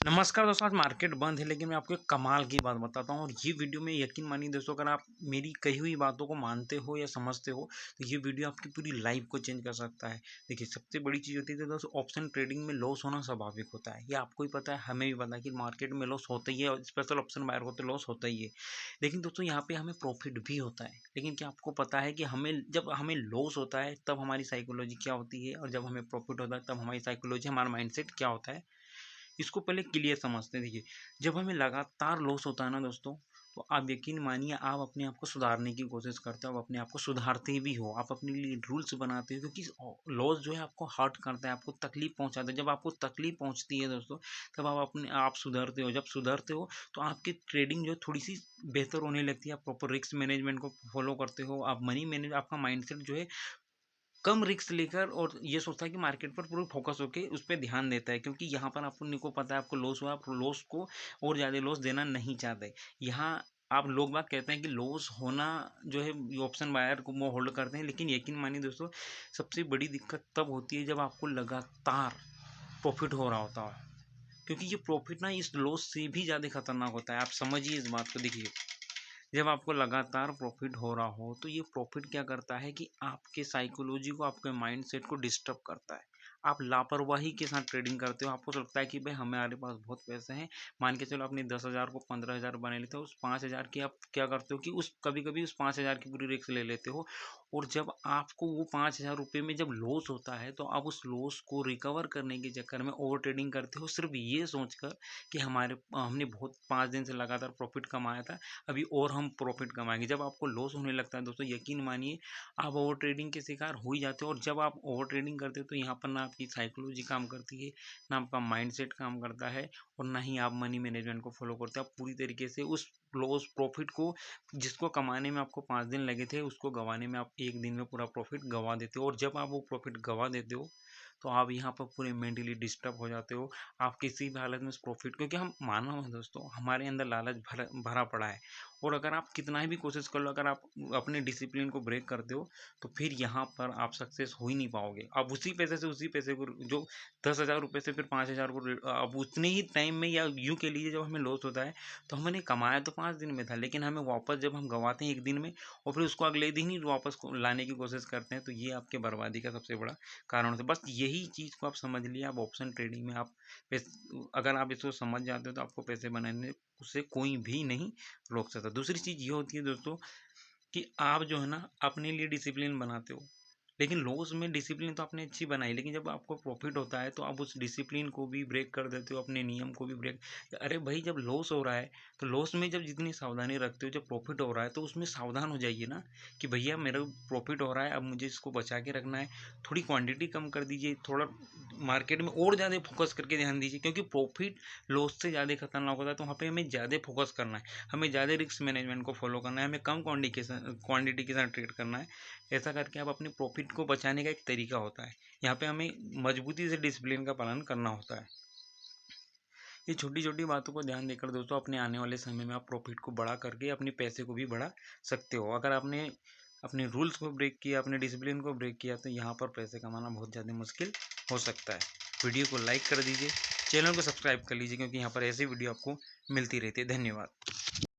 नमस्कार दोस्तों, आज मार्केट बंद है लेकिन मैं आपको एक कमाल की बात बताता हूँ और ये वीडियो में यकीन मानिए दोस्तों, अगर आप मेरी कही हुई बातों को मानते हो या समझते हो तो ये वीडियो आपकी पूरी लाइफ को चेंज कर सकता है। देखिए, सबसे बड़ी चीज़ होती है दोस्तों, ऑप्शन ट्रेडिंग में लॉस होना स्वाभाविक होता है। ये आपको ही पता है, हमें भी पता है कि मार्केट में लॉस होता ही है और स्पेशल ऑप्शन बायर होते लॉस होता ही है। लेकिन दोस्तों, यहाँ पे हमें प्रॉफिट भी होता है। लेकिन क्या आपको पता है कि जब हमें लॉस होता है तब हमारी साइकोलॉजी क्या होती है और जब हमें प्रॉफिट होता है तब हमारी साइकोलॉजी, हमारा माइंडसेट क्या होता है? इसको पहले क्लियर समझते हैं। देखिए, जब हमें लगातार लॉस होता है ना दोस्तों, तो आप यकीन मानिए आप अपने आप को सुधारने की कोशिश करते हो, आप अपने आप को सुधारते भी हो, आप अपने लिए रूल्स बनाते हो, क्योंकि लॉस जो है आपको हर्ट करता है, आपको तकलीफ पहुंचाता है। जब आपको तकलीफ पहुंचती है दोस्तों, तब आप अपने आप सुधरते हो। जब सुधरते हो तो आपकी ट्रेडिंग जो है थोड़ी सी बेहतर होने लगती है। आप प्रॉपर रिस्क मैनेजमेंट को फॉलो करते हो, आप मनी मैनेज, आपका माइंडसेट जो है कम रिस्क लेकर और ये सोचता है कि मार्केट पर पूरा फोकस होके उस पे ध्यान देता है, क्योंकि यहाँ पर आपको को पता है आपको लॉस हुआ, आप लॉस को और ज़्यादा लॉस देना नहीं चाहते। यहाँ आप लोग बात कहते हैं कि लॉस होना जो है, ये ऑप्शन बायर को वो होल्ड करते हैं, लेकिन यकीन मानिए दोस्तों, सबसे बड़ी दिक्कत तब होती है जब आपको लगातार प्रॉफिट हो रहा होता है, क्योंकि ये प्रॉफिट ना इस लॉस से भी ज़्यादा खतरनाक होता है। आप समझिए इस बात को। देखिए, जब आपको लगातार प्रॉफिट हो रहा हो तो ये प्रॉफिट क्या करता है कि आपके साइकोलॉजी को, आपके माइंडसेट को डिस्टर्ब करता है। आप लापरवाही के साथ ट्रेडिंग करते हो। आपको लगता है कि भाई हमारे पास बहुत पैसे हैं, मान के चलो आपने 10,000 को 15,000 बना लेते हो, उस 5,000 की आप क्या करते हो कि उस कभी कभी उस 5,000 की पूरी रिस्क ले लेते हो। और जब आपको वो 5,000 रुपये में जब लॉस होता है तो आप उस लॉस को रिकवर करने के चक्कर में ओवर ट्रेडिंग करते हो, सिर्फ ये सोचकर कि हमने बहुत 5 दिन से लगातार प्रॉफिट कमाया था, अभी और हम प्रॉफिट कमाएंगे। जब आपको लॉस होने लगता है दोस्तों, यकीन मानिए आप ओवर ट्रेडिंग के शिकार हो ही जाते हो। और जब आप ओवर ट्रेडिंग करते हो तो यहाँ पर ना आपकी साइकोलॉजी काम करती है, ना आपका माइंडसेट काम करता है, और ना ही आप मनी मैनेजमेंट को फॉलो करते हो। आप पूरी तरीके से उस लॉस प्रॉफिट को, जिसको कमाने में आपको 5 दिन लगे थे, उसको गंवाने में आप एक दिन में पूरा प्रॉफिट गंवा देते हो। और जब आप वो प्रॉफिट गंवा देते हो तो आप यहाँ पर पूरे मेंटली डिस्टर्ब हो जाते हो। आप किसी भी हालत में उस प्रॉफिट, क्योंकि हम मानव हैं दोस्तों, हमारे अंदर लालच भरा भरा पड़ा है। और अगर आप कितना ही भी कोशिश कर लो, अगर आप अपने डिसिप्लिन को ब्रेक करते हो तो फिर यहाँ पर आप सक्सेस हो ही नहीं पाओगे। आप उसी पैसे को जो 10,000 रुपये से फिर 5,000 को अब उतने ही टाइम में, या यूँ कह लीजिए, जब हमें लॉस होता है तो हमने कमाया तो 5 दिन में था, लेकिन हमें वापस जब हम गंवाते हैं एक दिन में और फिर उसको अगले दिन ही वापस लाने की कोशिश करते हैं, तो ये आपके बर्बादी का सबसे बड़ा कारण होता है। बस यही चीज़ को आप समझ लिए, आप ऑप्शन ट्रेडिंग में आप अगर आप इसको समझ जाते हो तो आपको पैसे बनाने से कोई भी नहीं रोक सकता। दूसरी चीज़ ये होती है दोस्तों कि आप जो है ना अपने लिए डिसिप्लिन बनाते हो, लेकिन लॉस में डिसिप्लिन तो आपने अच्छी बनाई, लेकिन जब आपको प्रॉफिट होता है तो आप उस डिसिप्लिन को भी ब्रेक कर देते हो, अपने नियम को भी ब्रेक। अरे भाई, जब लॉस हो रहा है तो लॉस में जब जितनी सावधानी रखते हो, जब प्रॉफिट हो रहा है तो उसमें सावधान हो जाइए ना, कि भैया मेरा प्रॉफिट हो रहा है, अब मुझे इसको बचा के रखना है। थोड़ी क्वांटिटी कम कर दीजिए, थोड़ा मार्केट में और ज़्यादा फोकस करके ध्यान दीजिए, क्योंकि प्रॉफिट लॉस से ज़्यादा खतरनाक होता है। तो वहाँ पे हमें ज़्यादा फोकस करना है, हमें ज़्यादा रिस्क मैनेजमेंट को फॉलो करना है, हमें कम क्वांटिटी के साथ ट्रेड करना है। ऐसा करके आप अपने प्रॉफिट को बचाने का एक तरीका होता है। यहाँ पे हमें मजबूती से डिसिप्लिन का पालन करना होता है। ये छोटी छोटी बातों को ध्यान देकर दोस्तों, अपने आने वाले समय में आप प्रॉफिट को बढ़ा करके अपने पैसे को भी बढ़ा सकते हो। अगर आपने अपने रूल्स को ब्रेक किया, अपने डिसिप्लिन को ब्रेक किया, तो यहाँ पर पैसे कमाना बहुत ज़्यादा मुश्किल हो सकता है। वीडियो को लाइक कर दीजिए, चैनल को सब्सक्राइब कर लीजिए, क्योंकि यहाँ पर ऐसी वीडियो आपको मिलती रहती है। धन्यवाद।